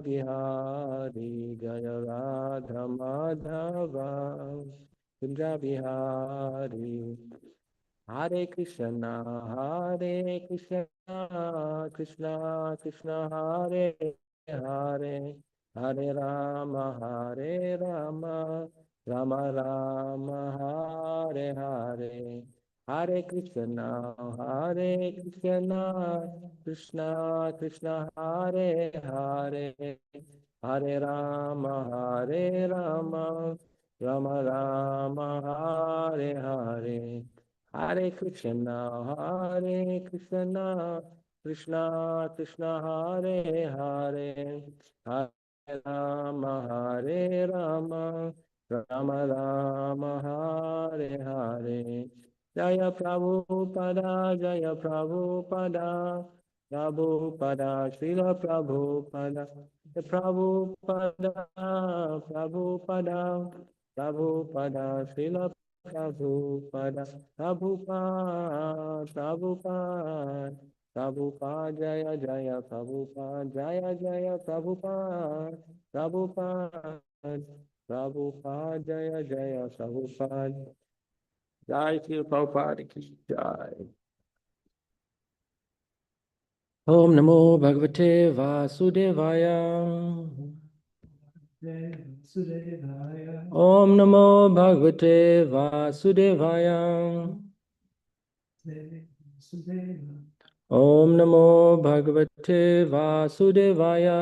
Bihari Jaya Radha Madhava Kunja Bihari Hare Krishna Krishna Krishna Hare Hare Hare Rama Rama Rama Hare Hare Hare Krishna Krishna Krishna Hare Hare Hare Rama Rama Rama Hare Hare Hare Krishna Krishna Krishna Hare Hare Hare Rama Rama Rama Hare Hare Jaya Prabhupada Prabhupada Srila Prabhupada Prabhupada Srila Prabhupada Prabhupada Jaya Jaya Prabhupada Jaya Prabhupada Prabhupada Jaya Jaya Prabhupada Jai Sri Prabhupada Ki Jai. Om Namo Bhagavate Vasudevaya. Om Namo Bhagavate Vasudevaya. Om Namo Bhagavate Vasudevaya.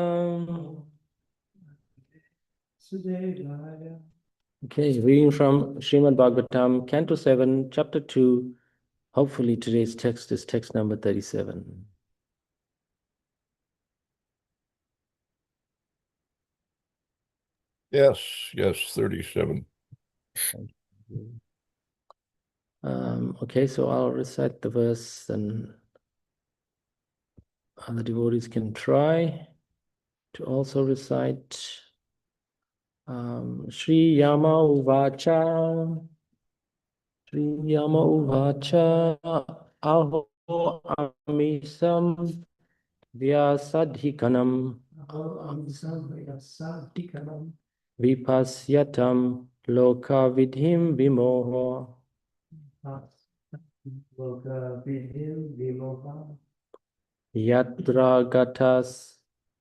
Okay, reading from Srimad Bhagavatam, Canto 7, Chapter 2. Hopefully today's text is text number 37. Yes, 37. Okay, so I'll recite the verse and other devotees can try to also recite. Shri Yama Uvacha Aho Amisam Vyasadhikanam Vipasyatam Loka Vidhim Vimoho Yatra Gatas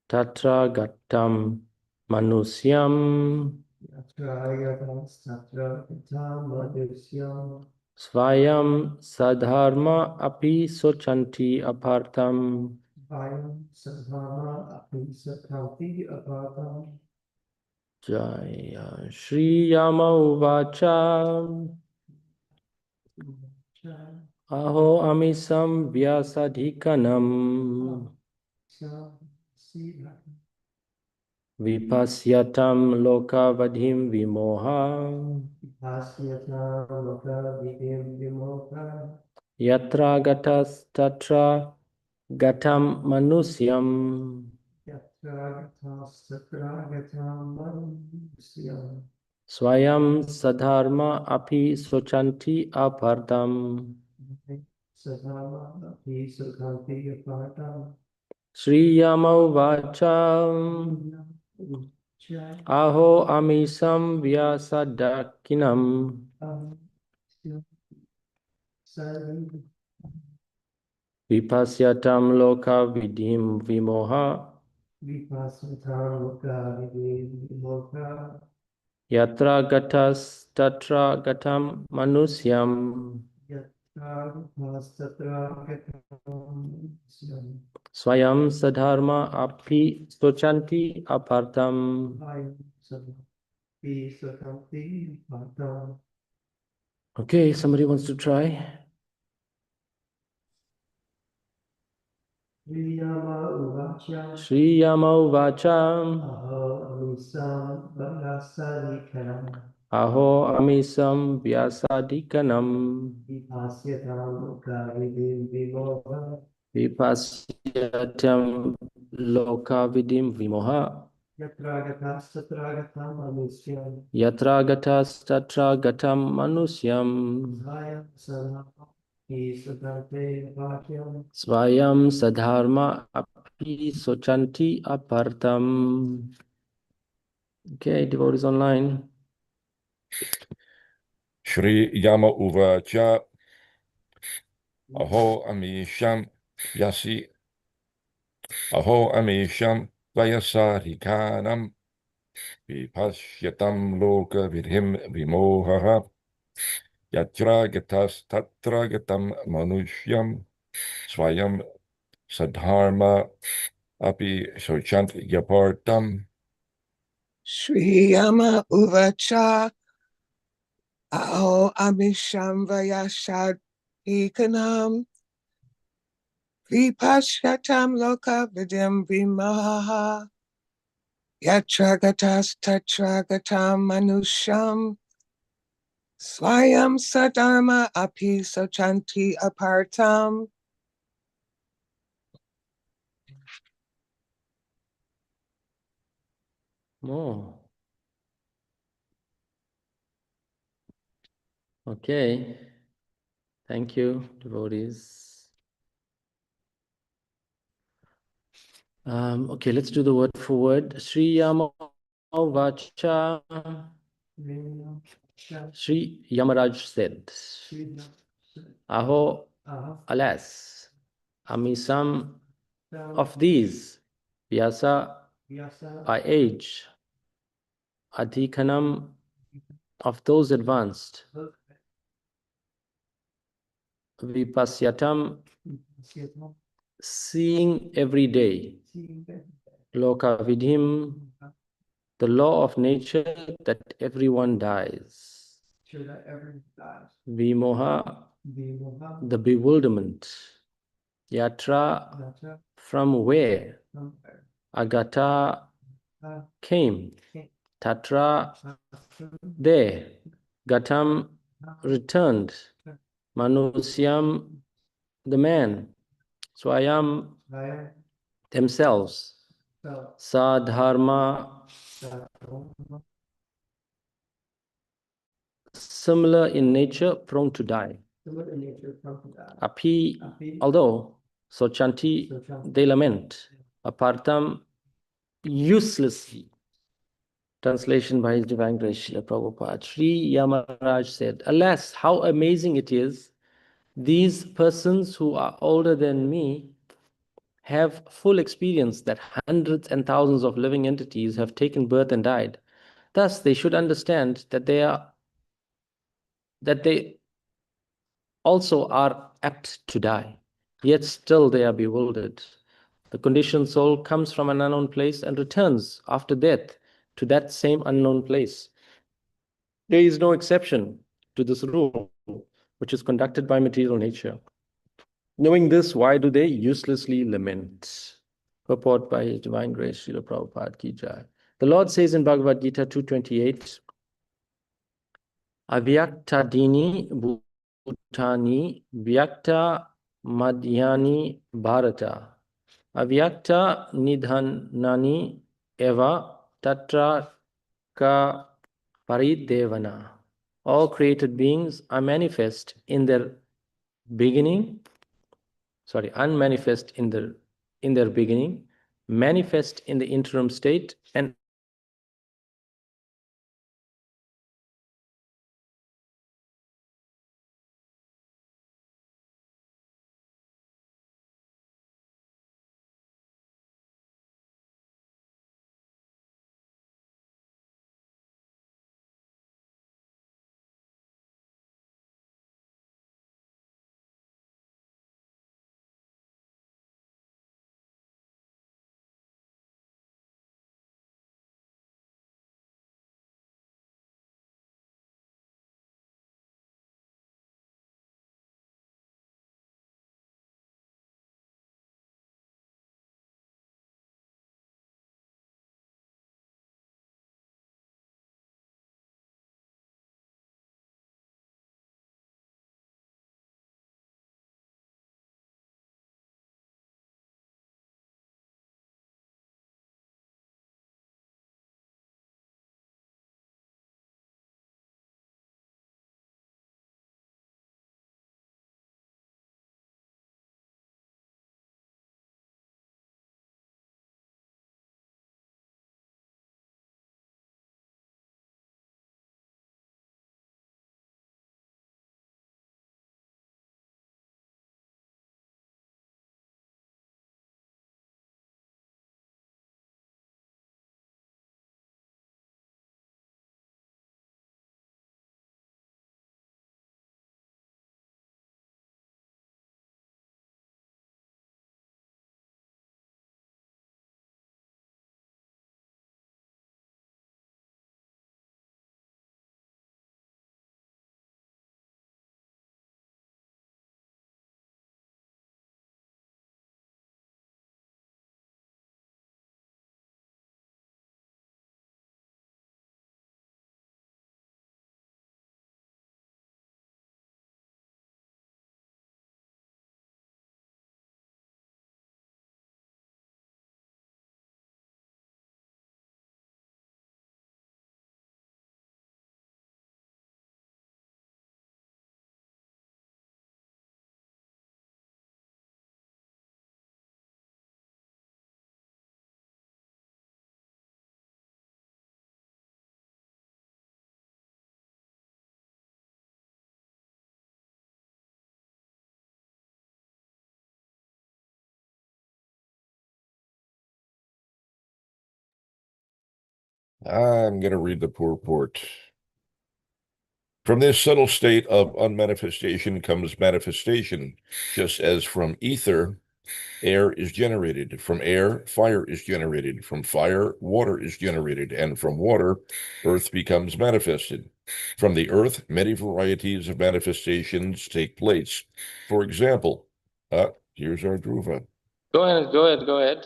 Tatra Gatam Manusyam Svayam Sadharma Api Sochanti Apartam Jaya Shri Yama Uvacha Aho Amisam Vyasadhikanam Vipasyatam Loka Vadhim Vimoha Yatra Gatas Tatra Gatam Manusyam Swayam Sadharma Api Sochanti Apartam Shri Yama Uvacha Aho Amisam Vyasadakinam Vipasyatam Loka Vidhim Vimoha Yatra Gatas Tatra Gatam Manusyam Swayam Sadharma Api Sochanti Apartam. Okay, somebody wants to try? Shri Yama Uvacha Aho Amisam Vyasadikanam Vipasyatam Loka Vidim Vimoha Yatra Gatas Tatra Gatam Manusyam Svayam Sadharma api sochanti apartam. Okay, devotees online. Shri Yama Uvacha Aho Amisham Yasi Aho Amisham Vayasarikanam Vipashyatam Loka Vidhim Vimohaha Yatra Gatas Tatra Gatam Manushyam Swayam Sadharma Api Sochant Yapartam Shri Yama Uvacha Aho Amisham Vayashad Ikanam Vipashyatam Loka Vidim Vimaha Yatragatas Tatragatam Manusham Swayam Sadharma Api Sochanti Apartam. More. Okay. Thank you, devotees. Okay, let's do the word for word. Sri Yama Vacha. Sri Yamaraj said, Aho, alas, Amisam of these, Vyasa by age, Adhikanam of those advanced, Vipasyatam seeing every day, Loka Vidhim the law of nature that everyone dies, Vimoha the bewilderment, Yatra from where, Agata came, Tatra there, Gatam returned, Manusyam the man, Swayam themselves, Sadharma similar in nature, prone to die. Api, although, Sochanti, they lament, Apartam, uselessly. Translation by His Divine Grace, Srila Prabhupada. Sri Yamaraj said, alas, how amazing it is, these persons who are older than me have full experience that hundreds and thousands of living entities have taken birth and died. Thus, they should understand that they also are apt to die, yet still they are bewildered. The conditioned soul comes from an unknown place and returns after death to that same unknown place. There is no exception to this rule, which is conducted by material nature. Knowing this, why do they uselessly lament? Purport by His Divine Grace, Srila Prabhupada Ki Jai. The Lord says in Bhagavad Gita 2:28, Avyaktadini bhutani vyakta madhyani bharata avyakta nidhanani eva tatra ka paridevana. All created beings are manifest in their beginning, unmanifest in their beginning, manifest in the interim state, and I'm going to read the purport. From this subtle state of unmanifestation comes manifestation, just as from ether, air is generated. From air, fire is generated. From fire, water is generated. And from water, earth becomes manifested. From the earth, many varieties of manifestations take place. For example, here's our Dhruva. Go ahead.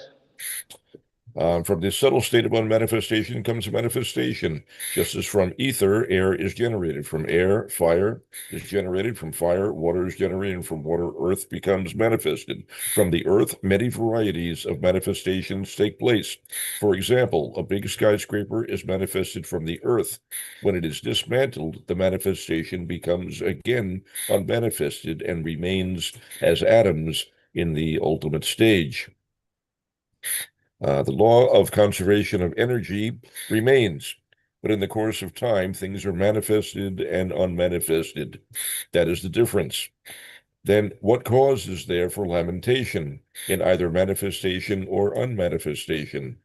From this subtle state of unmanifestation comes manifestation, just as from ether, air is generated. From air, fire is generated. From fire, water is generated. And from water, earth becomes manifested. From the earth, many varieties of manifestations take place. For example, a big skyscraper is manifested from the earth. When it is dismantled, the manifestation becomes again unmanifested and remains as atoms in the ultimate stage. The law of conservation of energy remains, but in the course of time, things are manifested and unmanifested. That is the difference. Then what cause is there for lamentation in either manifestation or unmanifestation?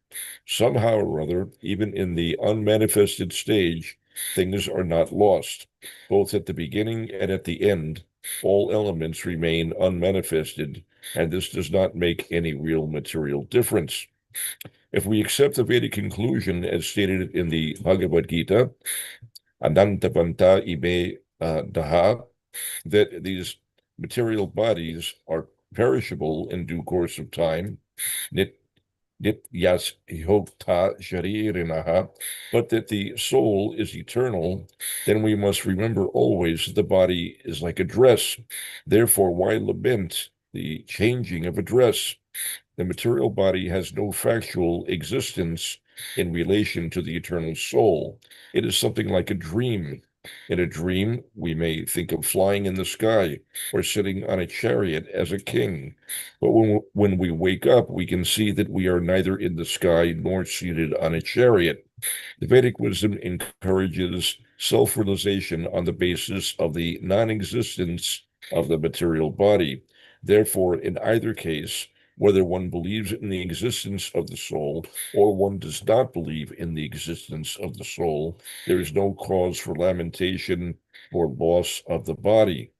Somehow or other, even in the unmanifested stage, things are not lost. Both at the beginning and at the end, all elements remain unmanifested, and this does not make any real material difference. If we accept the Vedic conclusion as stated in the Bhagavad Gita, Anantavanta ime daha, that these material bodies are perishable in due course of time, nityas hokta sharirinaha, but that the soul is eternal, then we must remember always that the body is like a dress. Therefore, why lament the changing of a dress? The material body has no factual existence in relation to the eternal soul. It is something like a dream. In a dream, we may think of flying in the sky or sitting on a chariot as a king. But when we wake up, we can see that we are neither in the sky nor seated on a chariot. The Vedic wisdom encourages self-realization on the basis of the non-existence of the material body. Therefore, in either case, whether one believes in the existence of the soul or one does not believe in the existence of the soul, there is no cause for lamentation or loss of the body.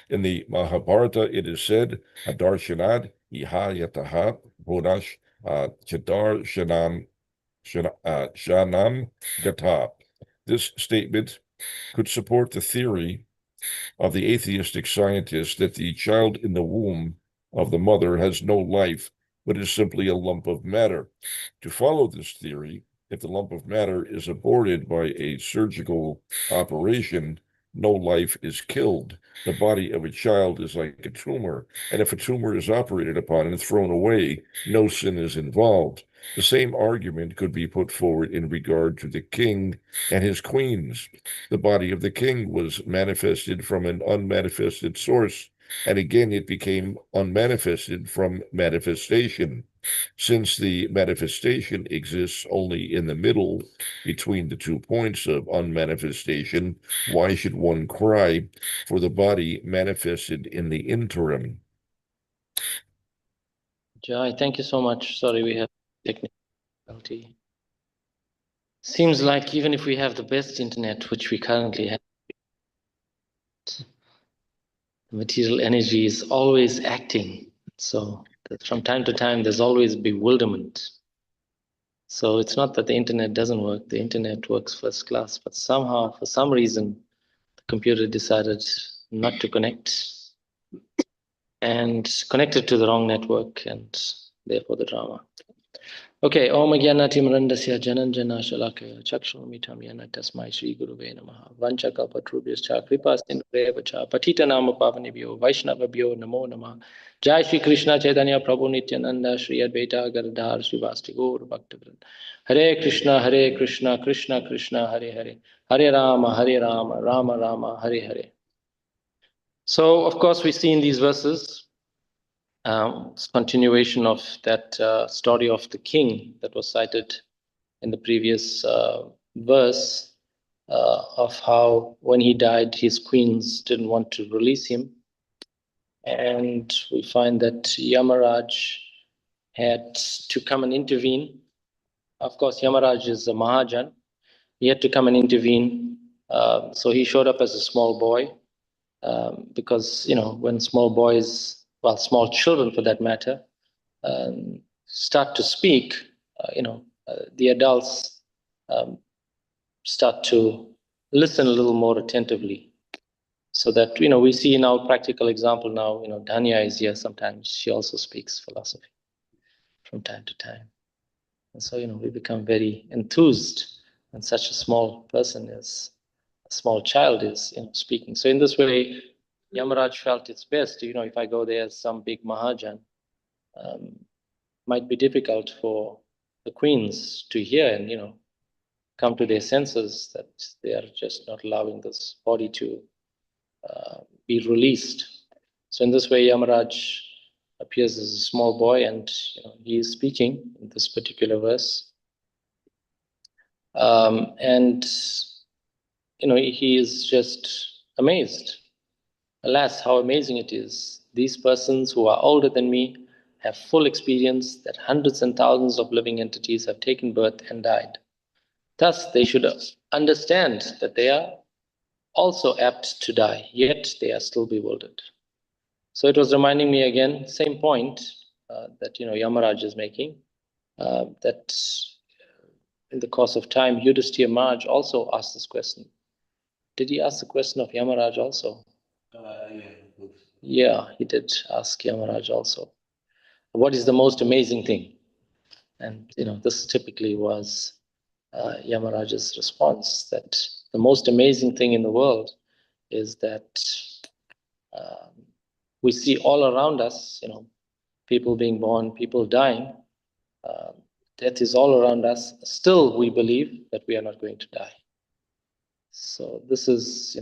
In the Mahabharata, it is said, Adarshanad iha yataha bonash chadar shanam gata. This statement could support the theory of the atheistic scientist that the child in the womb of the mother has no life, but is simply a lump of matter. To follow this theory, if the lump of matter is aborted by a surgical operation, no life is killed. The body of a child is like a tumor, and if a tumor is operated upon and thrown away, no sin is involved. The same argument could be put forward in regard to the king and his queens. The body of the king was manifested from an unmanifested source, and again it became unmanifested from manifestation. Since the manifestation exists only in the middle between the 2 points of unmanifestation, why should one cry for the body manifested in the interim? Jai, thank you so much. Sorry, we have technical difficulty. Seems like even if we have the best internet, which we currently have, the material energy is always acting. So that from time to time, there's always bewilderment. So it's not that the internet doesn't work. The internet works first class, but somehow, for some reason, the computer decided not to connect and connected to the wrong network, and therefore the drama. Okay, Om Gyanatimarandasya Jananjana Shalakaya Chakshuramitam Yana Tasmai Shri Guruve Namaha Vanchaka Patrubhyascha Kripa Sindhurevacha Patita Nama Pavanebhyo Vaishnavabhyo Namo Namah. Jai Shri Krishna Chaitanya Prabhu Nityananda Shri Advaita Gadadhar Srivasti Gaur Bhaktavrind. Hare Krishna Krishna Krishna Hare Hare Hare Rama Rama Rama Hare Hare. So of course we see in these verses it's continuation of that story of the king that was cited in the previous verse of how when he died, his queens didn't want to release him. And we find that Yamaraj had to come and intervene Of course, Yamaraj is a Mahajan. He had to come and intervene. So he showed up as a small boy because, when small boys, well, small children for that matter, start to speak, the adults um, start to listen a little more attentively. So that, we see now practical example now, Dhanya is here sometimes. She also speaks philosophy from time to time. And so, we become very enthused when such a small person is, a small child is, speaking. So in this way, Yamaraj felt it's best, if I go there as some big Mahajan, might be difficult for the queens to hear and, come to their senses that they are just not allowing this body to be released. So in this way, Yamaraj appears as a small boy, and he is speaking in this particular verse. And he is just amazed. Alas, how amazing it is. These persons who are older than me have full experience that hundreds and thousands of living entities have taken birth and died. Thus, they should understand that they are also apt to die, yet they are still bewildered. So it was reminding me again, same point that Yamaraj is making, that in the course of time, Yudhishthira Maharaj also asked this question. Did he ask the question of Yamaraj also? Yeah, he did ask Yamaraj also. What is the most amazing thing? And this typically was Yamaraj's response, that the most amazing thing in the world is that we see all around us, people being born, people dying. Death is all around us. Still, we believe that we are not going to die. So this is,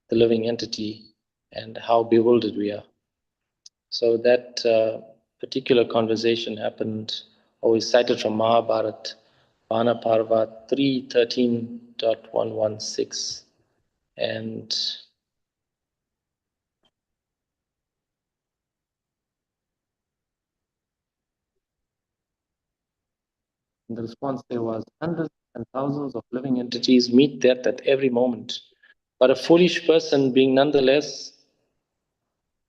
the living entity and how bewildered we are. So that particular conversation happened, always cited from Mahabharata, Vana Parva 3:13.116. And the response there was, hundreds and thousands of living entities meet death at every moment. But a foolish person, being nonetheless,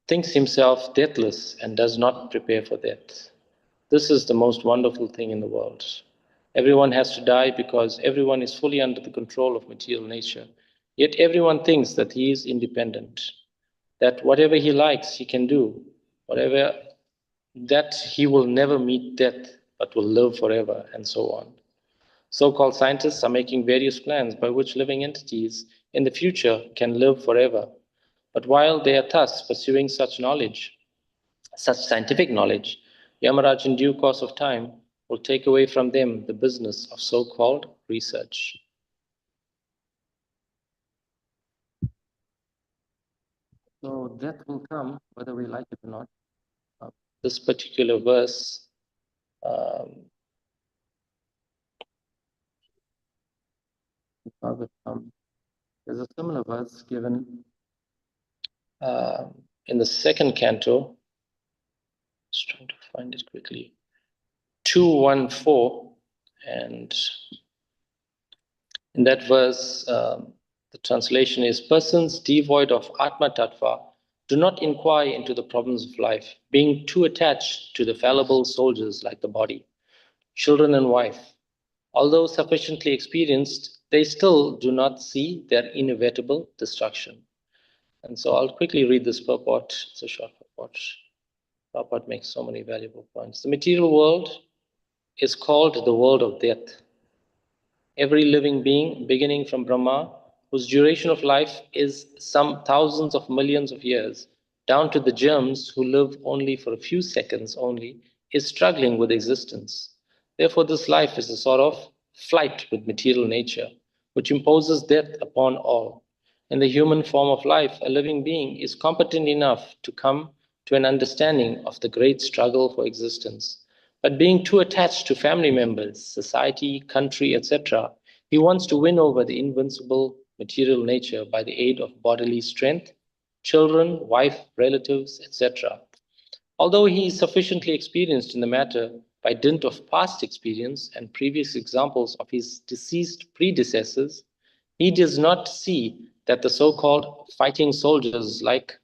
thinks himself deathless and does not prepare for death. This is the most wonderful thing in the world. Everyone has to die because everyone is fully under the control of material nature. Yet everyone thinks that he is independent, that whatever he likes, he can do, whatever, that he will never meet death, but will live forever, and so on. So-called scientists are making various plans by which living entities in the future can live forever. But while they are thus pursuing such knowledge, such scientific knowledge, Yamaraj in due course of time will take away from them the business of so-called research. So death will come whether we like it or not. This particular verse Bhagavatam, there's a similar verse given in the second canto. Just trying to find it quickly. 2:14, and in that verse, the translation is, persons devoid of Atma Tattva do not inquire into the problems of life, being too attached to the fallible soldiers like the body, children and wife. Although sufficiently experienced, they still do not see their inevitable destruction. And so I'll quickly read this purport. It's a short purport. Purport makes so many valuable points. The material world is called the world of death. Every living being, beginning from Brahma, whose duration of life is some thousands of millions of years, down to the germs who live only for a few seconds only, is struggling with existence. Therefore, this life is a sort of flight with material nature, which imposes death upon all. In the human form of life, a living being is competent enough to come to an understanding of the great struggle for existence. But being too attached to family members, society, country, etc., he wants to win over the invincible material nature by the aid of bodily strength, children, wife, relatives, etc. Although he is sufficiently experienced in the matter, by dint of past experience and previous examples of his deceased predecessors, he does not see that the so-called fighting soldiers, like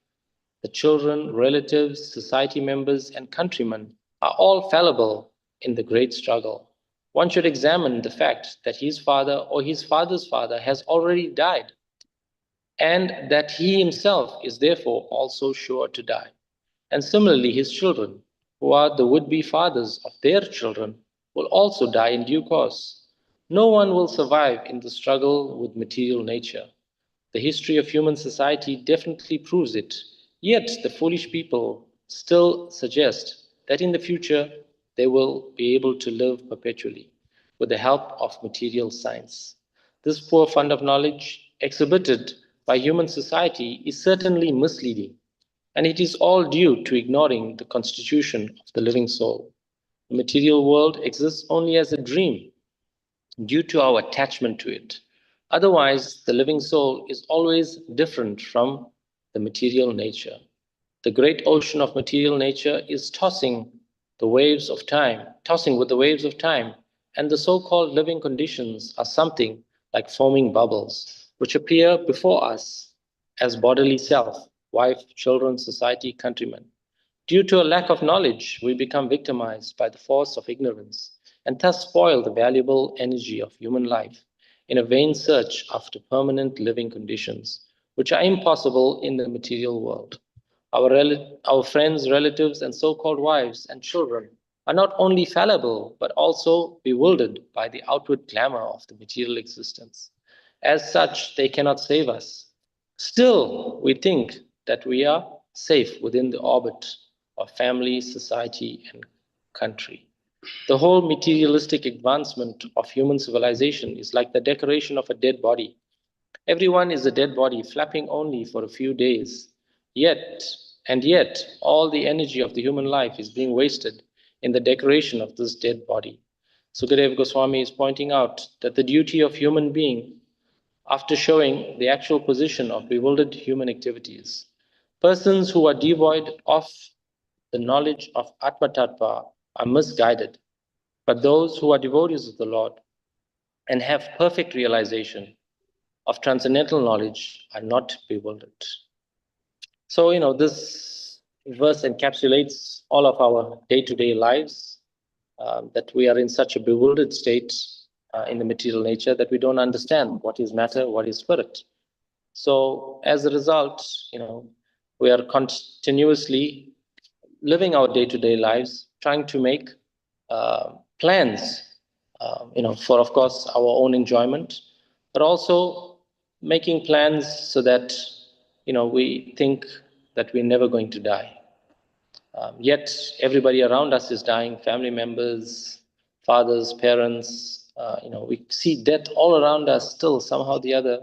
the children, relatives, society members, and countrymen, are all fallible in the great struggle. One should examine the fact that his father or his father's father has already died, and that he himself is therefore also sure to die. And similarly, his children, who are the would-be fathers of their children, will also die in due course. No one will survive in the struggle with material nature. The history of human society definitely proves it. Yet the foolish people still suggest that in the future they will be able to live perpetually with the help of material science. This poor fund of knowledge exhibited by human society is certainly misleading, and it is all due to ignoring the constitution of the living soul. The material world exists only as a dream due to our attachment to it. Otherwise, the living soul is always different from the material nature. The great ocean of material nature is tossing with the waves of time, and the so-called living conditions are something like foaming bubbles, which appear before us as bodily self, wife, children, society, countrymen. Due to a lack of knowledge, we become victimized by the force of ignorance and thus spoil the valuable energy of human life in a vain search after permanent living conditions, which are impossible in the material world. Our friends, relatives, and so-called wives and children are not only fallible, but also bewildered by the outward glamour of the material existence. As such, they cannot save us. Still, we think that we are safe within the orbit of family, society, and country. The whole materialistic advancement of human civilization is like the decoration of a dead body. Everyone is a dead body, flapping only for a few days. Yet, all the energy of the human life is being wasted in the decoration of this dead body. Sukadeva Goswami is pointing out that the duty of human being, after showing the actual position of bewildered human activities, persons who are devoid of the knowledge of Atma Tattva are misguided, but those who are devotees of the Lord and have perfect realization of transcendental knowledge are not bewildered. So, this verse encapsulates all of our day-to-day lives, that we are in such a bewildered state in the material nature that we don't understand what is matter, what is spirit. So, as a result, we are continuously living our day-to-day lives, trying to make plans, for, of course, our own enjoyment, but also making plans so that, we think that we're never going to die. Yet everybody around us is dying, family members, fathers, parents, we see death all around us still, somehow or the other.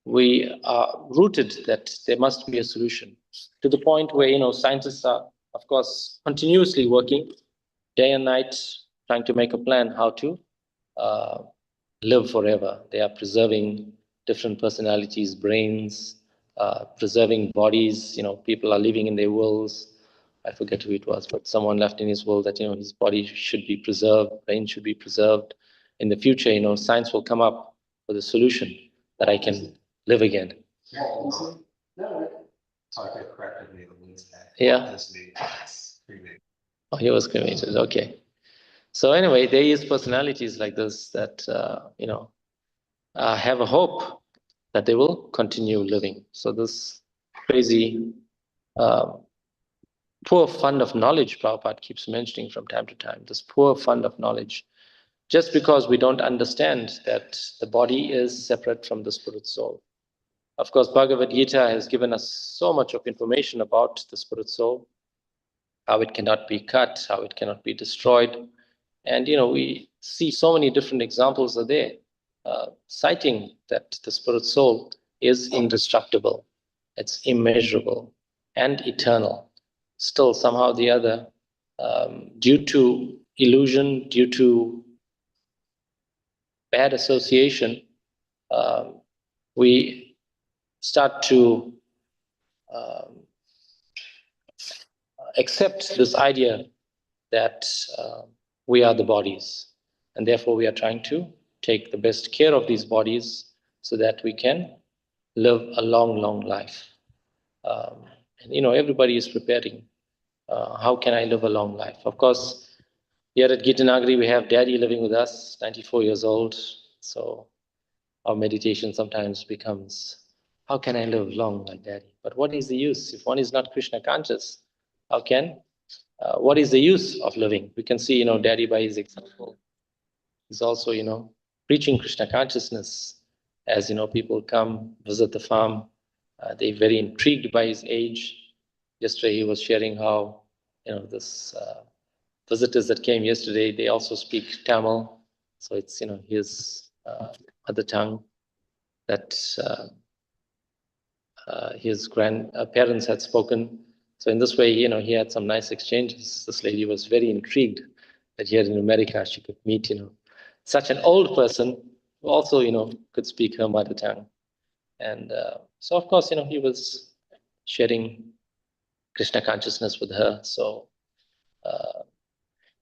We are rooted that there must be a solution, to the point where, scientists are, of course, continuously working day and night, trying to make a plan how to uh, live forever. They are preserving different personalities, brains, preserving bodies. People are living in their wills. I forget who it was, but someone left in his will that, his body should be preserved, brain should be preserved. In the future, science will come up with a solution that I can live again. Yeah. Oh, he was cremated. Okay. So anyway, there is personalities like this that have a hope that they will continue living. So this crazy poor fund of knowledge Prabhupada keeps mentioning from time to time, this poor fund of knowledge, just because we don't understand that the body is separate from the spirit soul. Of course, Bhagavad Gita has given us so much of information about the spirit soul, how it cannot be cut, how it cannot be destroyed. And we see so many different examples are there, citing that the spirit soul is indestructible, it's immeasurable and eternal. Still, somehow or the other, due to illusion, due to bad association, we start to accept this idea that we are the bodies. And therefore we are trying to take the best care of these bodies so that we can live a long, long life. And everybody is preparing. How can I live a long life? Of course, here at Gita Nagari, we have Daddy living with us, 94 years old. So our meditation sometimes becomes, how can I live long like Daddy? But what is the use? If one is not Krishna conscious, what is the use of living? We can see, Daddy by his example is also, preaching Krishna consciousness. As people come visit the farm, they're very intrigued by his age. Yesterday he was sharing how, this visitors that came yesterday, they also speak Tamil. So it's, his mother tongue that his grandparents had spoken. So in this way, he had some nice exchanges. This lady was very intrigued that here in America she could meet, such an old person who also, could speak her mother tongue. And so, of course, he was sharing Krishna consciousness with her. So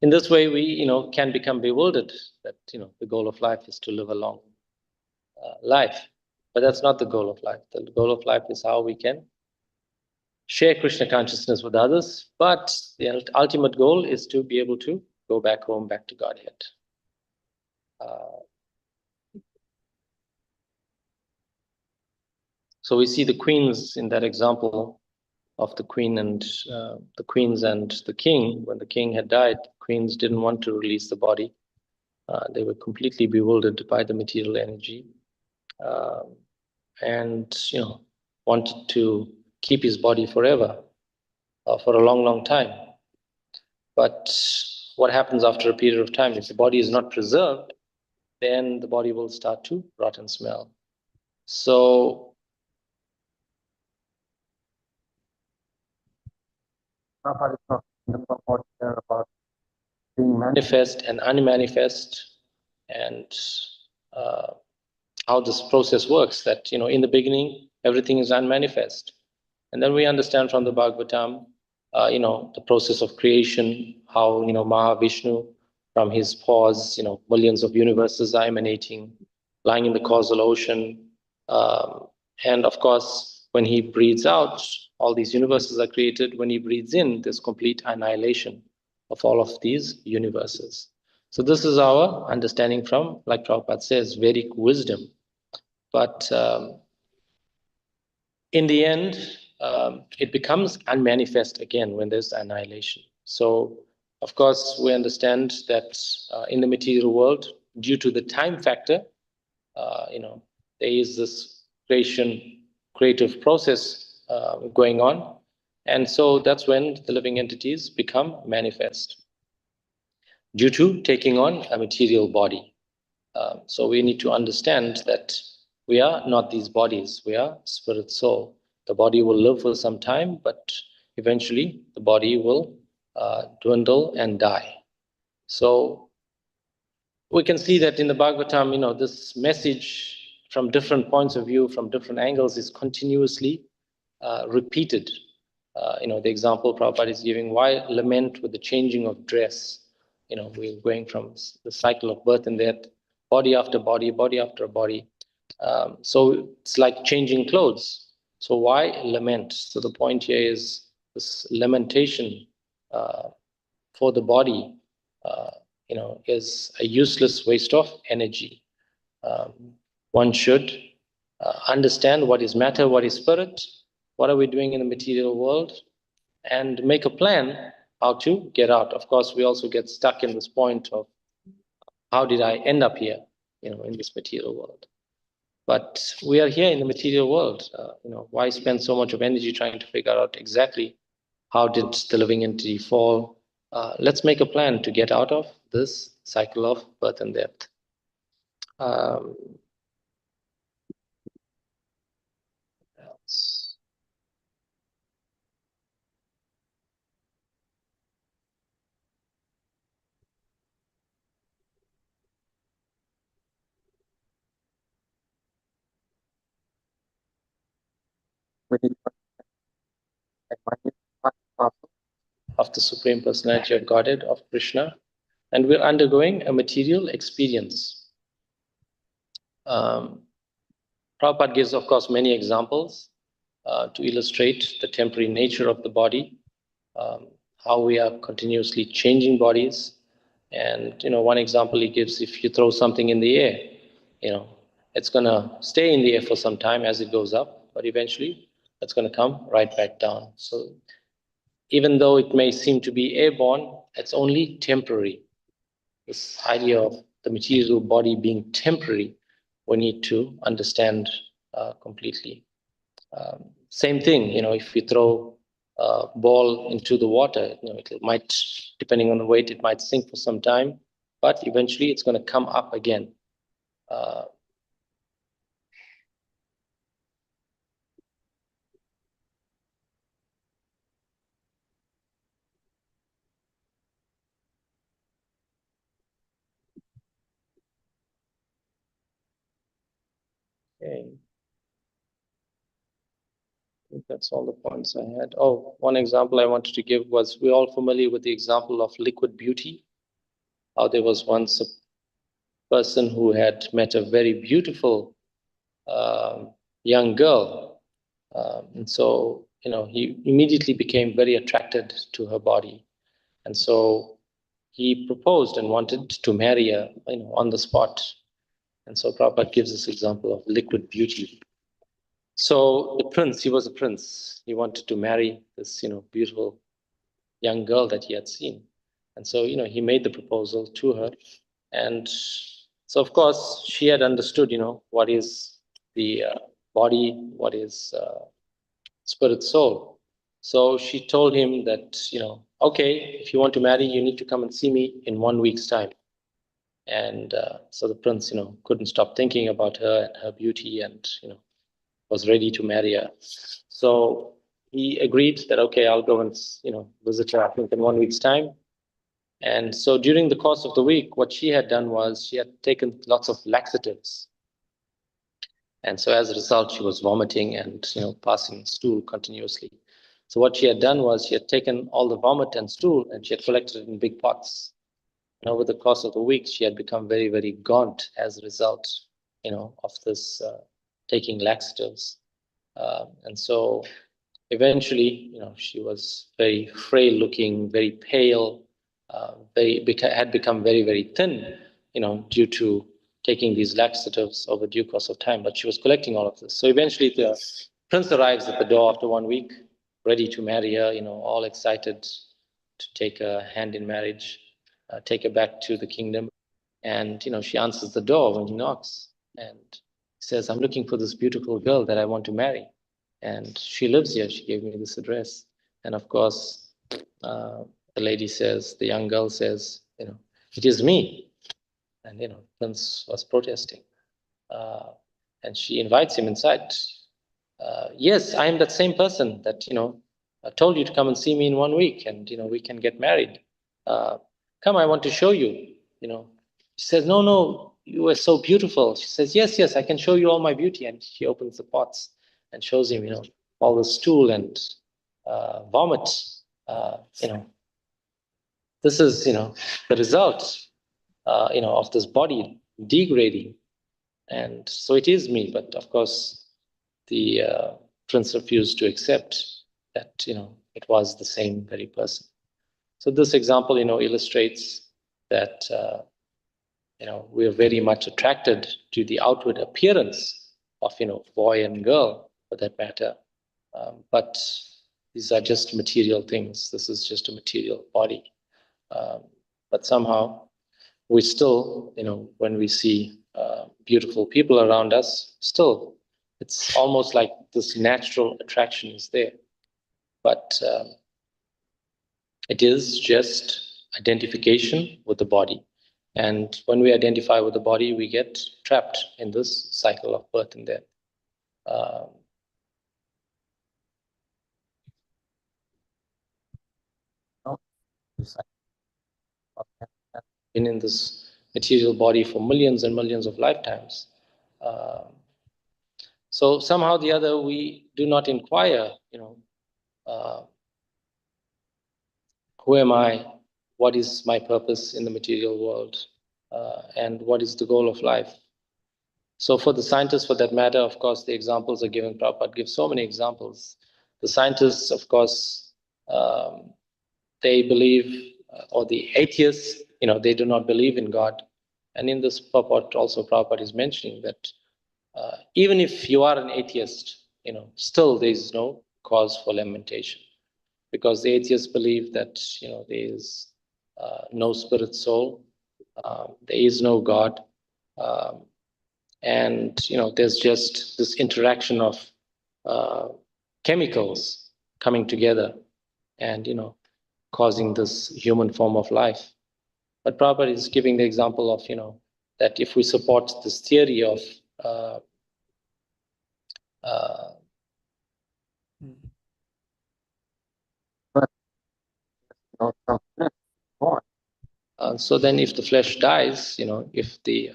in this way, we, can become bewildered that, the goal of life is to live a long life. But that's not the goal of life. The goal of life is how we can share Krishna consciousness with others, but the ultimate goal is to be able to go back home, back to Godhead. So we see the queens in that example of the queen and the queens and the king. When the king had died, the queens didn't want to release the body. They were completely bewildered by the material energy, and wanted to keep his body forever, for a long, long time. But what happens after a period of time? If the body is not preserved, then the body will start to rot and smell. So Prabhupada is talking in the purport there about being manifest and unmanifest, and how this process works, that in the beginning everything is unmanifest, and then we understand from the Bhagavatam the process of creation, how Mahavishnu, from his paws, millions of universes are emanating, lying in the causal ocean. And of course, when he breathes out, all these universes are created. When he breathes in, there's complete annihilation of all of these universes. So this is our understanding from, like Prabhupada says, Vedic wisdom. But in the end, it becomes unmanifest again when there's annihilation. So, of course, we understand that in the material world, due to the time factor, there is this creative process going on. And so that's when the living entities become manifest due to taking on a material body. So we need to understand that we are not these bodies, we are spirit soul. The body will live for some time, but eventually the body will dwindle and die. So we can see that in the Bhagavatam, this message from different points of view, from different angles, is continuously repeated. The example Prabhupada is giving, why lament with the changing of dress? We're going from the cycle of birth and death, body after body, body after body. So it's like changing clothes. So why lament? So the point here is this lamentation for the body, is a useless waste of energy. One should understand what is matter, what is spirit, what are we doing in the material world, and make a plan how to get out. Of course, we also get stuck in this point of how did I end up here, in this material world. But we are here in the material world. Why spend so much of energy trying to figure out exactly how did the living entity fall? Let's make a plan to get out of this cycle of birth and death. Um, else? We need to of the Supreme Personality of Godhead, of Krishna, and we're undergoing a material experience. Prabhupada gives, of course, many examples to illustrate the temporary nature of the body, how we are continuously changing bodies. And one example he gives: if you throw something in the air, it's going to stay in the air for some time as it goes up, but eventually it's going to come right back down. So even though it may seem to be airborne, it's only temporary. This idea of the material body being temporary, we need to understand completely. Same thing, if you throw a ball into the water, it might, depending on the weight, it might sink for some time, but eventually it's going to come up again. Okay. I think that's all the points I had. Oh, one example I wanted to give was, we're all familiar with the example of liquid beauty. How there was once a person who had met a very beautiful young girl. And so, he immediately became very attracted to her body. And so he proposed and wanted to marry her, on the spot. And so Prabhupada gives this example of liquid beauty. So the prince, he was a prince. He wanted to marry this, beautiful young girl that he had seen. And so, he made the proposal to her. And so, of course, she had understood, what is the body, what is spirit, soul. So she told him that, okay, if you want to marry, you need to come and see me in 1 week's time. And so the prince, couldn't stop thinking about her and her beauty, and, was ready to marry her. So he agreed that, okay, I'll go and, visit her, I think, in 1 week's time. And so during the course of the week, what she had done was she had taken lots of laxatives. And so as a result, she was vomiting and, passing stool continuously. So what she had done was she had taken all the vomit and stool and she had collected it in big pots. And over the course of the week, she had become very, very gaunt as a result, of this taking laxatives. And so eventually, she was very frail looking, very pale, had become very, very thin, due to taking these laxatives over due course of time. But she was collecting all of this. So eventually the prince arrives at the door after 1 week, ready to marry her, all excited to take her hand in marriage, take her back to the kingdom. And, she answers the door when he knocks and says, I'm looking for this beautiful girl that I want to marry. And she lives here. She gave me this address. And of course, the lady says, the young girl says, it is me. And, Prince was protesting. And she invites him inside. Yes, I am that same person that, I told you to come and see me in 1 week and, we can get married. Come, I want to show you, She says, no, no, you are so beautiful. She says, yes, yes, I can show you all my beauty. And she opens the pots and shows him, all the stool and vomit. This is, the result, of this body degrading. And so it is me. But of course, the prince refused to accept that, it was the same very person. So this example, illustrates that, we are very much attracted to the outward appearance of, boy and girl, for that matter. But these are just material things. This is just a material body. But somehow we still, when we see beautiful people around us, still, it's almost like this natural attraction is there. But it is just identification with the body. And when we identify with the body, we get trapped in this cycle of birth and death. Been in this material body for millions and millions of lifetimes. So somehow or the other, we do not inquire, who am I? what is my purpose in the material world, and what is the goal of life. So for the scientists, for that matter, of course, the examples are given. Prabhupada gives so many examples. The scientists, of course, they believe, or the atheists, they do not believe in God. And in this purport also, Prabhupada is mentioning that even if you are an atheist, still there is no cause for lamentation, because the atheists believe that there is no spirit soul, there is no God, and there's just this interaction of chemicals coming together and causing this human form of life. But Prabhupada is giving the example of that if we support this theory of uh, so then if the flesh dies, if the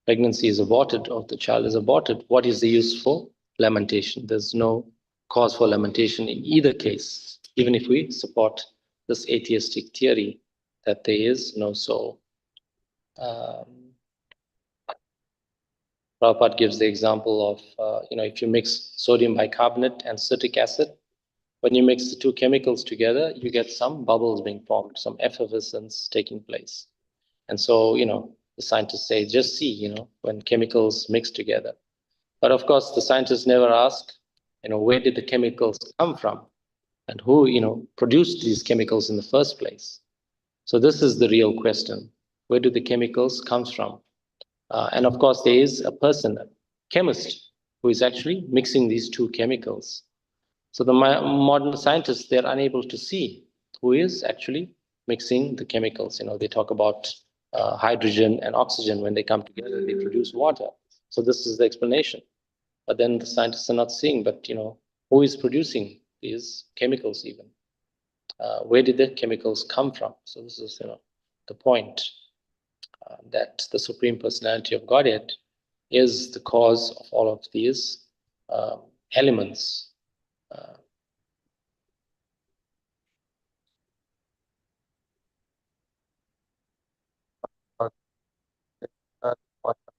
pregnancy is aborted or the child is aborted, what is the use for lamentation? There's no cause for lamentation in either case, even if we support this atheistic theory that there is no soul. Prabhupada gives the example of, if you mix sodium bicarbonate and citric acid, when you mix the two chemicals together, you get some bubbles being formed, some effervescence taking place. And so, the scientists say, just see, when chemicals mix together. But of course, the scientists never ask, where did the chemicals come from? And who, produced these chemicals in the first place? So this is the real question. Where do the chemicals come from? And of course, there is a person, a chemist, who is actually mixing these two chemicals. So the modern scientists, they're unable to see who is actually mixing the chemicals. They talk about hydrogen and oxygen. When they come together, they produce water. So this is the explanation. But then the scientists are not seeing, but who is producing these chemicals even? Where did the chemicals come from? So this is the point, that the Supreme Personality of Godhead is the cause of all of these elements.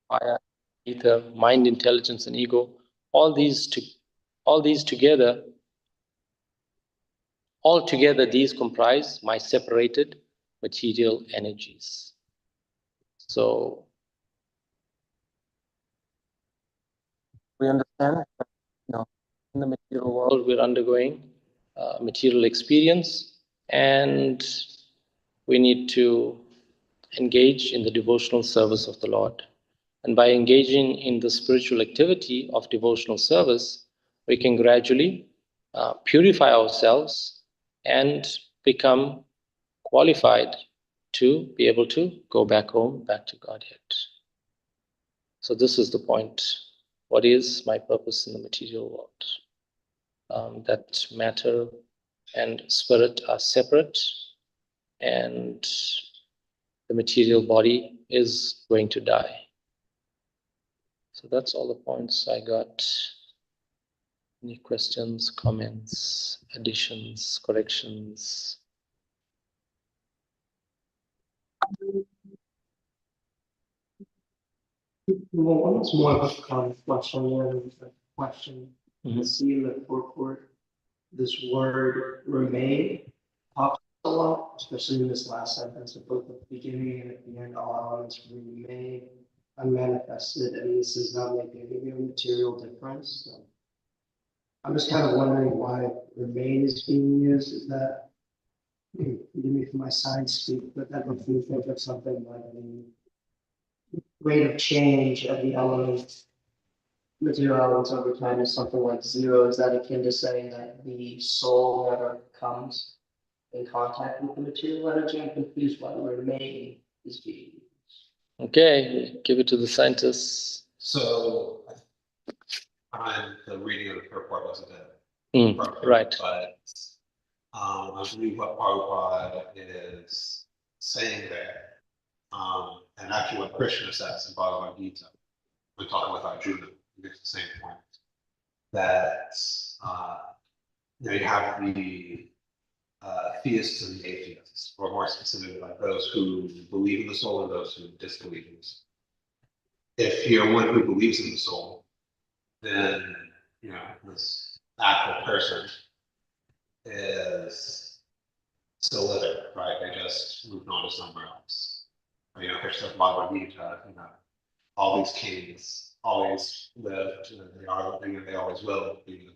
Fire, ether, mind, intelligence, and ego, all these together, these comprise my separated material energies. So we understand that in the material world we're undergoing material experience, and we need to engage in the devotional service of the Lord. And by engaging in the spiritual activity of devotional service, we can gradually purify ourselves and become qualified to be able to go back home, back to Godhead. So this is the point. What is my purpose in the material world? That matter and spirit are separate, and the material body is going to die. So that's all the points I got. Any questions, comments, additions, corrections? Well, it's more of a question than a question. Mhm. See in the purport, this word remain pops a lot, especially in this last sentence of both the beginning and at the end, all elements remain unmanifested, and this is not making a material difference. So I'm just kind of wondering why remain is being used. Is that, forgive me for my science speak, but that makes me think of something like the rate of change of the elements, material elements over time is something like zero. Is that akin to saying that the soul never comes in contact with the material energy? I'm confused why the remain is being used. Okay, give it to the scientists. So the reading of the purport wasn't perfect, Right. but I believe what Prabhupada is saying there, and actually what Krishna says in Bhagavad Gita, when talking with Arjuna, he makes the same point, that you have theists and the atheists, or more specifically, like those who believe in the soul and those who disbelieve in the soul. If you're one who believes in the soul, then this actual person is still living, right? They just moved on to somewhere else. Krishna Bhagavad Gita, all these kings always lived, and they are living, and they always will, even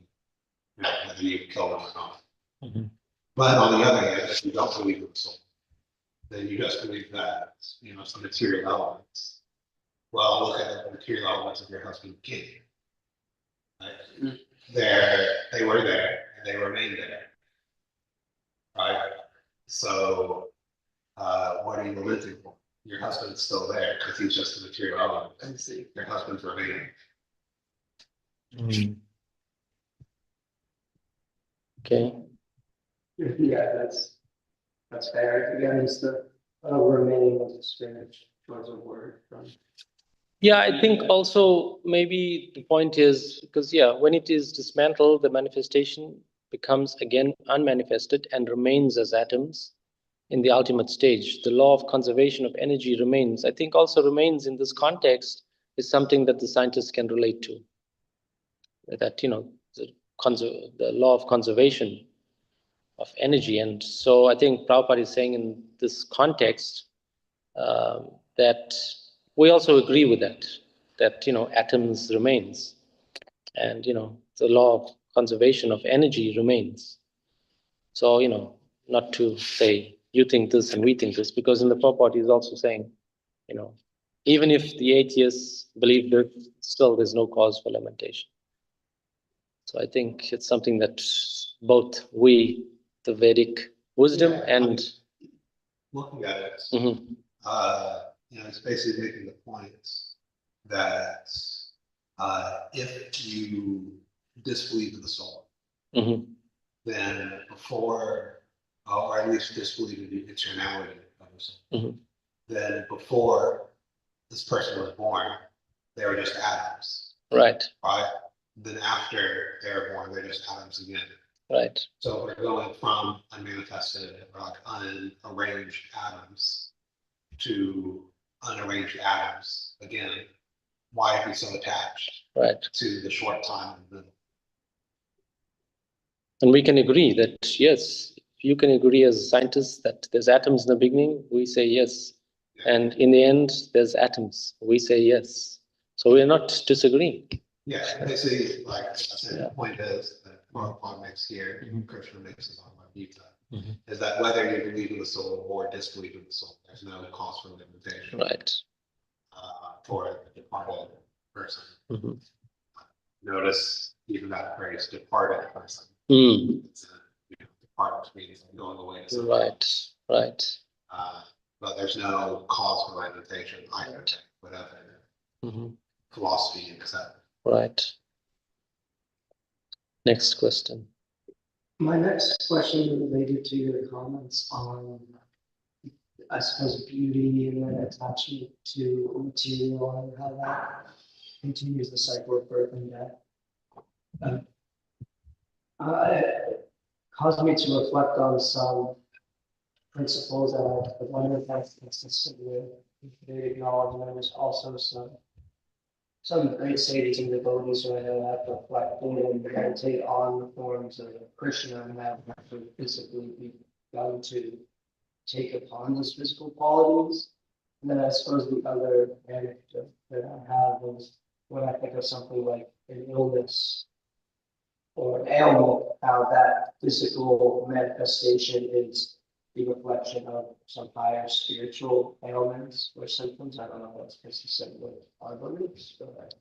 whether you kill them or not. Mhm. But on the other hand, if you don't believe in the soul, then you just believe that some material elements. Well, look at the material elements of your husband king. Right? They were there and they remain there. Right? So what are you lamenting for? Your husband's still there because he's just a material element. And see, your husband's remaining. Mm. Okay. Yeah, that's fair. Again, it's the remaining of the strange choice of word from. Yeah, I think also maybe the point is because, when it is dismantled, the manifestation becomes again unmanifested and remains as atoms in the ultimate stage. The law of conservation of energy remains. I think also remains in this context is something that the scientists can relate to. That, the law of conservation of energy. And so I think Prabhupada is saying in this context that we also agree with that atoms remains, and the law of conservation of energy remains. So not to say you think this and we think this, because in the Prabhupada is also saying even if the atheists believe that, still there's no cause for lamentation. So I think it's something that both we, the Vedic wisdom, and looking at it, Mhm. It's basically making the point that if you disbelieve in the soul, Mhm. then before, or at least disbelieve in the eternality of the soul, Mhm. then before this person was born, they were just atoms, Right, right? Then after they're born, they're just atoms again. right. So we're going from unmanifested, or like unarranged atoms to unarranged atoms again. Why be so attached Right. to the short time in the middle? And we can agree that, yes, you can agree as scientists that there's atoms in the beginning, we say yes. And in the end, there's atoms, we say yes. So we're not disagreeing. Yeah, basically, like I said, Yeah. the point is that Prabhupada makes here, Mhm. Krishna makes it on Gita, Mhm. is that whether you believe in the soul or disbelieve in the soul, there's no cause for limitation Right. for the departed person. Mhm. Notice even that phrase, departed person. Mm. It's departed means going away to something. Right, right. But there's no cause for limitation either, whatever Mhm. philosophy you accept. Right. Next question. My next question is related to your comments on, I suppose, beauty and then attachment to material and how that continues the cycle of birth and death. It caused me to reflect on some principles that I wonder if that's consistent with Vedic knowledge, and then there's also some great sages and devotees who I know have reflected and meditate on the forms of Krishna and have actually physically begun to take upon those physical qualities. And then I suppose the other anecdote that I have is when I think of something like an illness or an ailment, how that physical manifestation is the reflection of some higher spiritual ailments or symptoms. I don't know if that's consistent with our beliefs, but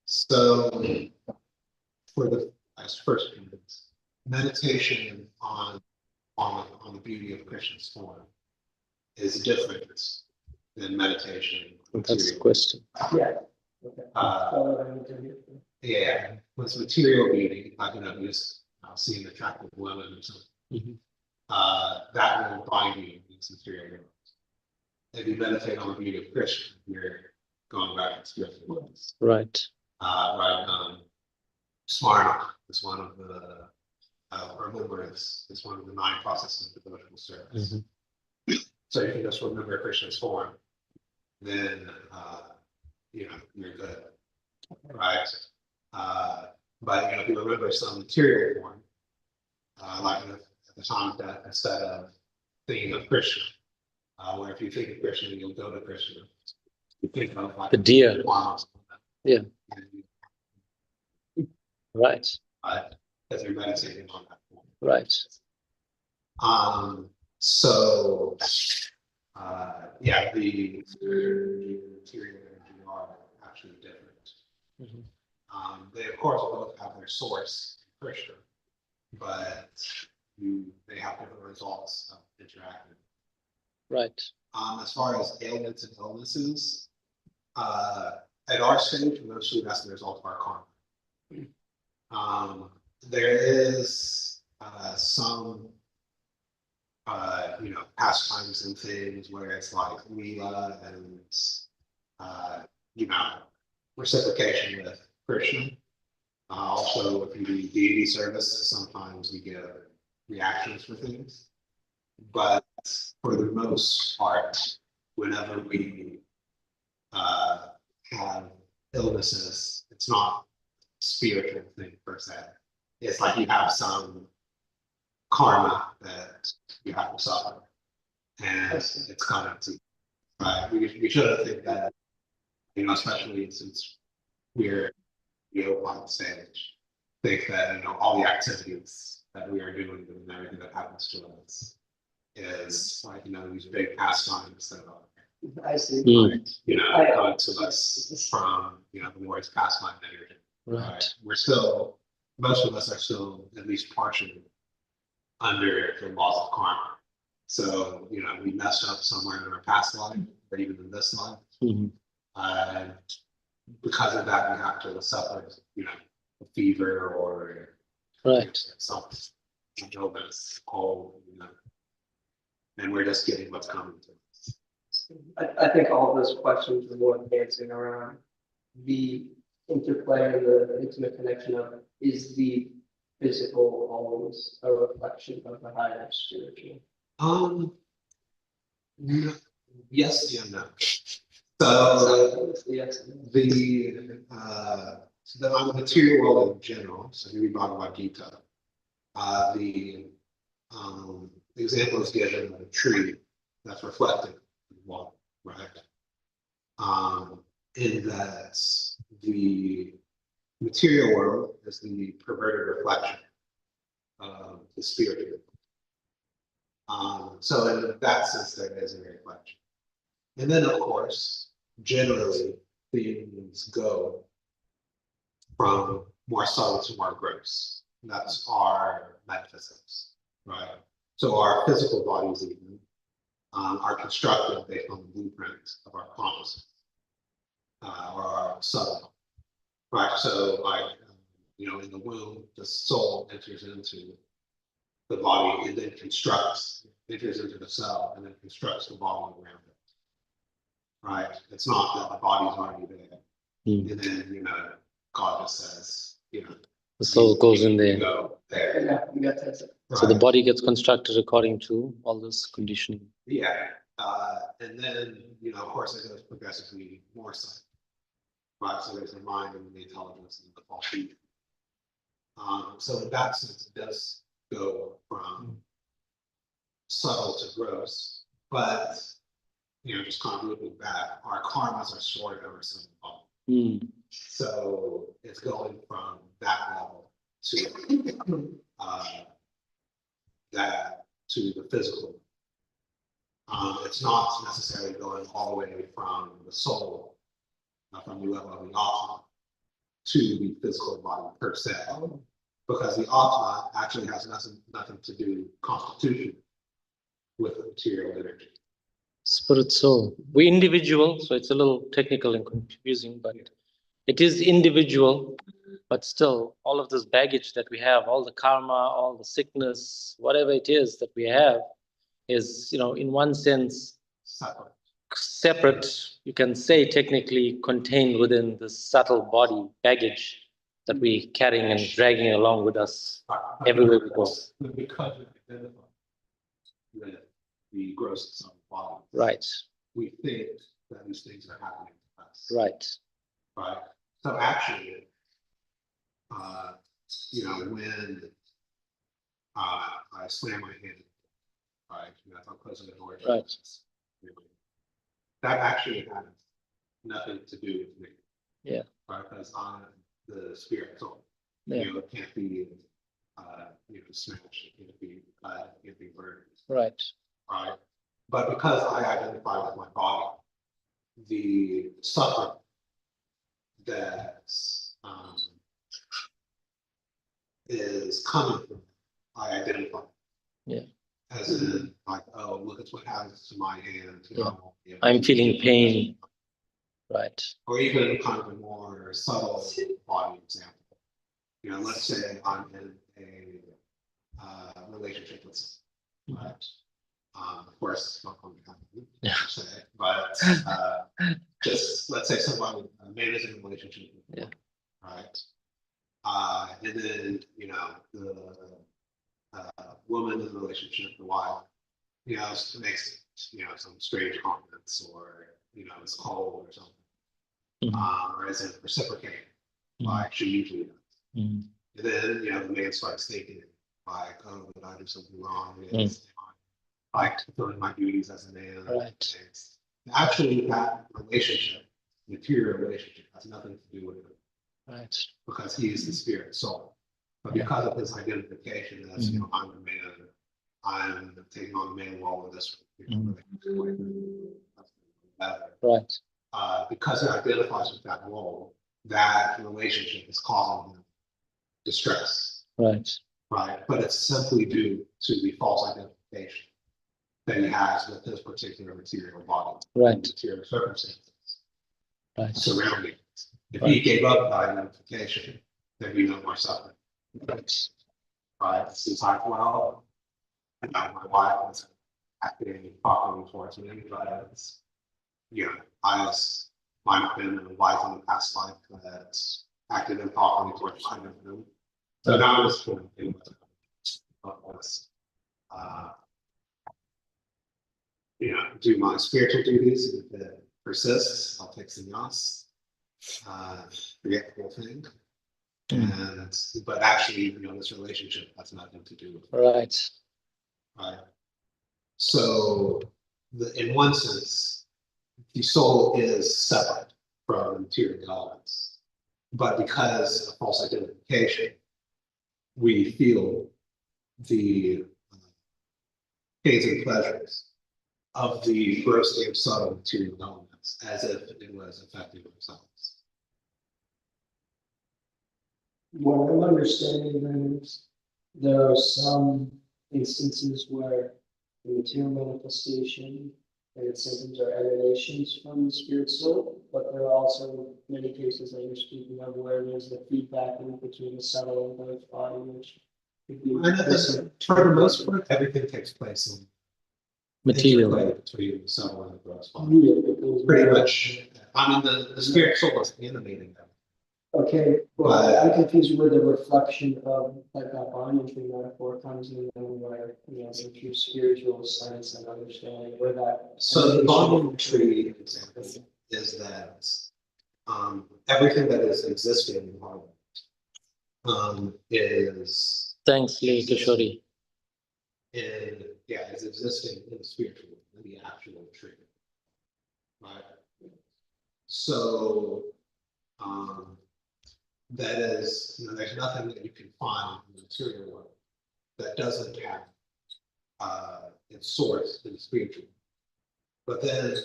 So for the as first convince, meditation on the beauty of Krishna's form is different than meditation. That's the question. yeah. Yeah, with material beauty, you just see an attractive woman or something. Mhm. That will bind you in this material world. If you meditate on the beauty of Krishna, you're going back to spiritual worlds. Right. Right. Smarna is one of the remembrance is one of the 9 processes of devotional service. Mhm. So you can just remember Krishna's form, then you're good, right? But if you remember some material form, like at the time of death, instead of thinking of Krishna, where if you think of Krishna, you'll go to Krishna. You think of like The deer. farms, Yeah. Right. as you're meditating on that form. Right. So yeah, the material energy are actually different. Mhm. They of course both have their source in Krishna, but they have different results of interacting. Right. As far as ailments and illnesses, at our stage, mostly that's the result of our karma. There is some pastimes and things where it's like Leela and reciprocation with Krishna. Also, if you do deity service, sometimes you get reactions for things. But for the most part, whenever we have illnesses, it's not a spiritual thing per se. It's like you have some karma that you have to suffer, and it's kind of right. We shouldn't think that, especially since we're on stage, think that all the activities that we are doing and everything that happens to us is like these big pastimes that are I see. coming to us from the Lord's pastime energy. Right. We're still, most of us are still at least partially under the laws of karma. So we messed up somewhere in our past life, or even in this life. Mhm. And because of that, we have to suffer, a fever or Right. some illness, cold, and we're just getting what's coming to us. I think all of those questions are more dancing around the interplay and the intimate connection of, is the physical always a reflection of the higher spiritual? Yes and no. So Yes. on the material world in general, so here we Bhagavad Gita, the example is given of a tree that's reflecting in water, right? In that the material world is the perverted reflection of the spiritual. So in that sense, there is a reflection. And then, of course, generally, things go from more subtle to more gross. That's our metaphysics, right? So our physical bodies even are constructed based on the blueprint of our consciousness, or our subtle, right? So like, in the womb, the soul enters into the body and then enters into the cell and then constructs the body around it. Right? It's not that the body's already there. Mm. And then, God just says, The soul goes in there. Go there. Yeah, you got that. So the body gets constructed according to all this conditioning. Yeah. And then, of course, it goes progressively more so. Right. So there's the mind and the intelligence and the false feet. So in that sense, it does go from subtle to gross, but just kind of looking back, our karmas are stored over some body. Mm. So it's going from that level to the physical. It's not necessarily going all the way from the soul, from the level of the Atma, to the physical body per se, because the Atma actually has nothing to do constitution with the material energy. Spirit soul. We individual, so it's a little technical and confusing, but it is individual, but still all of this baggage that we have, all the karma, all the sickness, whatever it is that we have is, in one sense, separate, you can say technically contained within the subtle body baggage that we carrying and dragging along with us But everywhere we go. But because we identify with the grossness of the body, Right, we think that these things are happening to us. right, Right. So actually, when I slam my hand, right, if I'm closing the door, Right. that actually has nothing to do with me. Yeah. Right, because I'm the spirit soul. yeah, It can't be, smashed, it can't be, it can't be burned. right, Right. But because I identify with my body, the suffering that is coming from, I identify. Yeah. As in, like, oh, look at what happens to my hand. Yeah. I'm feeling pain. Right, Or even kind of a more subtle body example. Let's say I'm in a relationship with someone, right? Of course, it's not going to happen, Yeah. say, but just let's say someone, a man is in a relationship with Yeah. right? And then, the woman in the relationship, the wife, makes, some strange comments or, it's cold or something. Mhm. Or isn't reciprocating Mhm. like she usually does. Mhm. And then, the man starts thinking, like, oh, did I do something wrong? Like fulfilling my duties as a man. Right. Actually, that relationship, material relationship, has nothing to do with it Right, because he is the spirit soul. But Yeah. because of his identification as, Mhm. I'm a man, I'm taking on the man role in this. right, Because he identifies with that role, that relationship is causing him distress, right, right? But it's simply due to the false identification that he has with his particular material body, Right. material circumstances right, surrounding it. If Right. he gave up that identification, there'd be no more suffering, right, right? It's like, well, my wife was acting properly towards me, but it's, might have been a wife in the past life that acted improperly towards my husband. So now it's for do my spiritual duties, and if it persists, I'll take sannyas, forget the whole thing. And but actually, this relationship has nothing to do with it. right, Right. So in one sense, the soul is separate from the material elements. But because of false identification, we feel the pains and pleasures of the grossly and subtle material elements as if it was affecting ourselves. What I'm understanding then is there are some instances where the material manifestation and its symptoms are emanations from the spirit soul, but there are also many cases that you're speaking of where there's the feedback loop between the subtle and the gross body, which could be. For the most part, everything takes place in material, interplay between the subtle and the gross body. Pretty much. I mean, the spirit soul is animating them. Okay, but I'm confused with the reflection of like that bonding tree metaphor comes in where, some true spiritual sense and understanding where that. So the bonding tree example is that everything that is existing in Bhagavatam is thanks, Lee Kishori. is existing in the spiritual, in the actual tree. Right. So that is, there's nothing that you can find in the material world that doesn't have its source in the spiritual. But then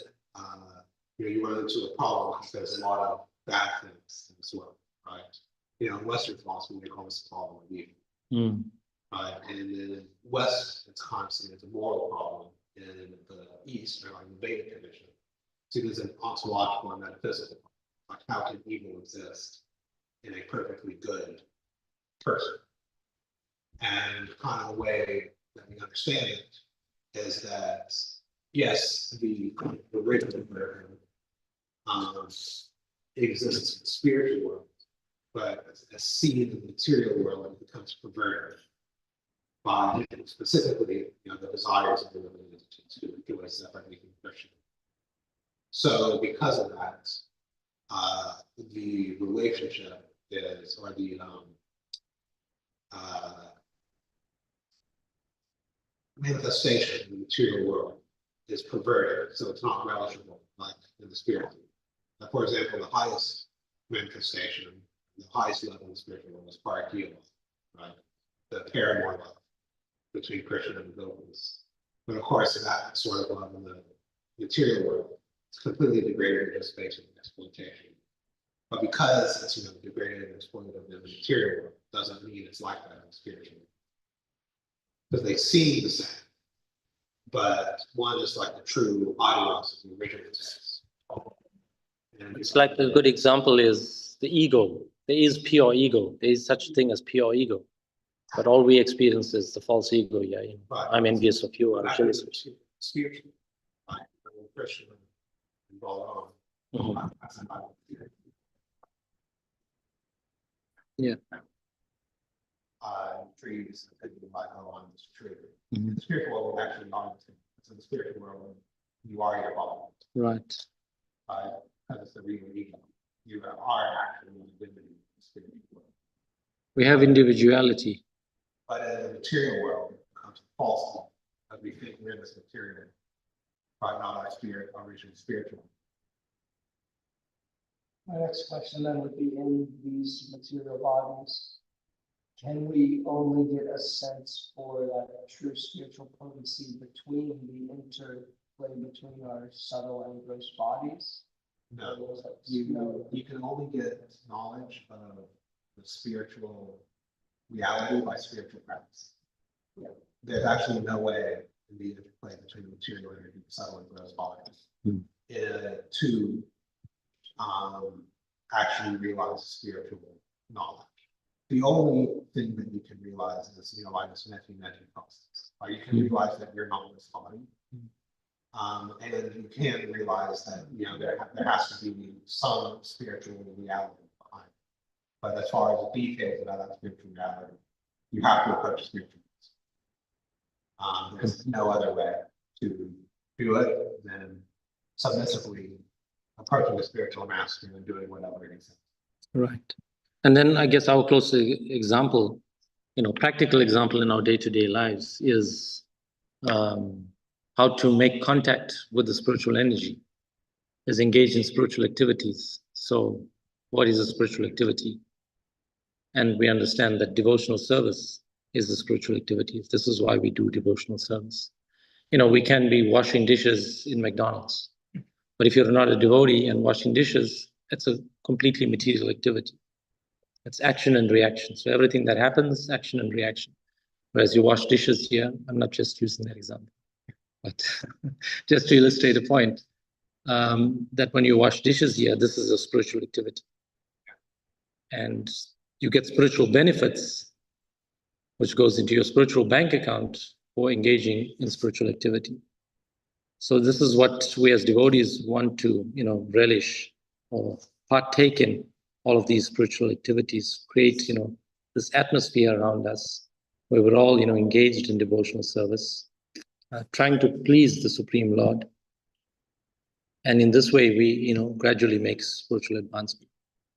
you run into a problem because there's a lot of bad things in this world, right? In Western philosophy, they call this the problem of evil. Right? And in West, it's constantly it's a moral problem. In the East, or like the Vedic tradition, so there's an ontological and metaphysical. Like, how can evil exist in a perfectly good person? And kind of the way that we understand it is that yes, the original American exists in the spiritual world, but as seen in the material world, it becomes perverted by specifically, the desires of the living entities who feel as separately from Krishna. So because of that, the relationship is, or the manifestation in the material world is perverted, so it's not relishable like in the spirit. Now, for example, the highest manifestation, the highest level in the spiritual world is Parakiya love, right? The paramour love between Krishna and the gopis. But of course, that sort of love in the material world is completely degraded and just basic exploitation. But because it's degraded and exploited in the material world, doesn't mean it's like that in the spiritual world. Because they seem the same, but one is like the true audios of the original text. And It's like a good example is the ego. There is pure ego. There is such a thing as pure ego. But all we experience is the false ego. Yeah, Right. I'm envious of you. I'm jealous of you. Spiritual, right? Christian and Balaram. Mhm. That's about it. Yeah. Trees and thinking about how on this tree. Mhm. The spiritual world actually not. It's in the spiritual world. You are your body. Right. Because it's the real ego. You are actually a divinity in the spiritual world. We have individuality. But in the material world, it becomes false as we think we're in this material, but not our spirit, our original spiritual. My next question then would be, in these material bodies, can we only get a sense for that true spiritual potency between the interplay between our subtle and gross bodies? No, you can only get knowledge of the spiritual reality by spiritual practice. Yeah. There's actually no way in the interplay between the material energy, subtle and gross bodies, to actually realize spiritual knowledge. The only thing that you can realize is, like this neti process. You can realize that you're not this body. And you can realize that, there has to be some spiritual reality behind it. But as far as the details about that spiritual reality, you have to approach spiritual. There's no other way to do it than submissively approaching the spiritual master and doing whatever it is. Right. And then I guess our closest example, practical example in our day-to-day lives is how to make contact with the spiritual energy, is engage in spiritual activities. So what is a spiritual activity? And we understand that devotional service is a spiritual activity. This is why we do devotional service. We can be washing dishes in McDonald's, but if you're not a devotee and washing dishes, it's a completely material activity. It's action and reaction. So everything that happens, action and reaction. Whereas you wash dishes here, I'm not just using that example, but just to illustrate a point, that when you wash dishes here, this is a spiritual activity. And you get spiritual benefits, which goes into your spiritual bank account for engaging in spiritual activity. So this is what we as devotees want to, relish or partake in all of these spiritual activities, create, this atmosphere around us where we're all, engaged in devotional service, trying to please the Supreme Lord. And in this way, we, gradually make spiritual advancement.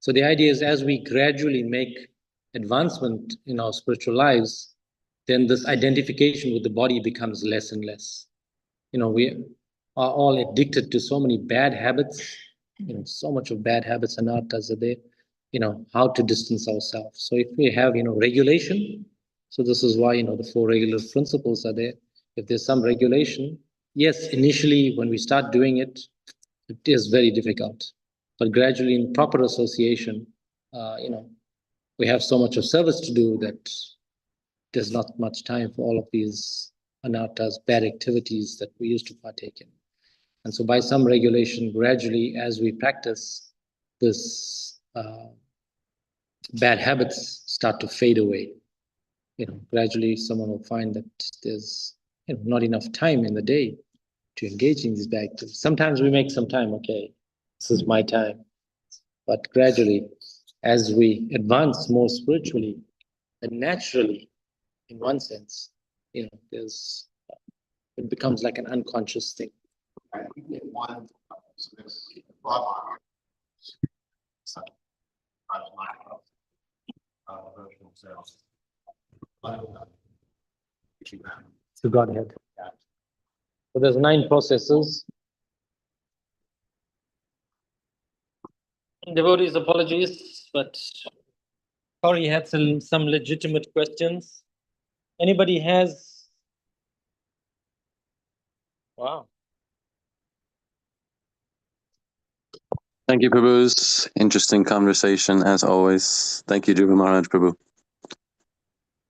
So the idea is, as we gradually make advancement in our spiritual lives, then this identification with the body becomes less and less. We are all addicted to so many bad habits, so much of bad habits and anarthas are there, how to distance ourselves. So if we have, regulation, so this is why, the 4 regular principles are there. If there's some regulation, yes, initially when we start doing it, it is very difficult. But gradually in proper association, we have so much of service to do that there's not much time for all of these anarthas, bad activities that we used to partake in. And so by some regulation, gradually, as we practice, this bad habits start to fade away. Gradually someone will find that there's not enough time in the day to engage in these bad activities. Sometimes we make some time, okay, this is my time. But gradually, as we advance more spiritually, and naturally, in one sense, there's it becomes like an unconscious thing. I think that one, so there's broad so, virtual cells. To Godhead. So there's 9 processes. Devotees, apologies, but Corey had some legitimate questions. Anybody has? Wow. Thank you, Prabhu's interesting conversation as always. Thank you, Dhruva Maharaj Prabhu.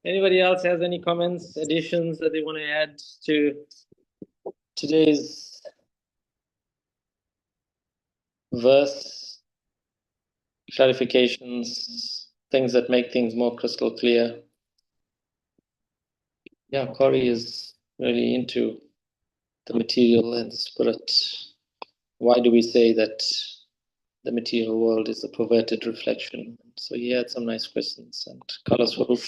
Anybody else has any comments, additions that they want to add to today's verse, clarifications, things that make things more crystal clear? Yeah, Corey is really into the material and the spirit. Why do we say that the material world is a perverted reflection? So he had some nice questions, and Kala Swarup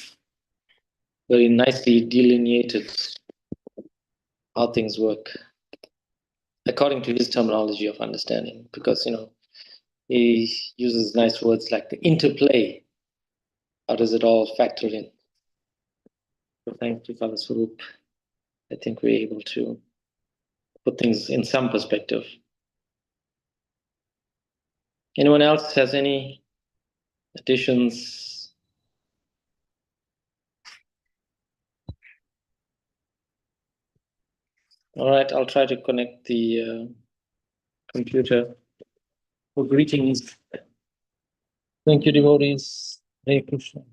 very nicely delineated how things work according to his terminology of understanding, because he uses nice words like the interplay. How does it all factor in? So thank you, Kala Swarup. I think we're able to put things in some perspective. Anyone else has any additions? All right, I'll try to connect the computer. For greetings. Thank you, devotees. Hare Krishna.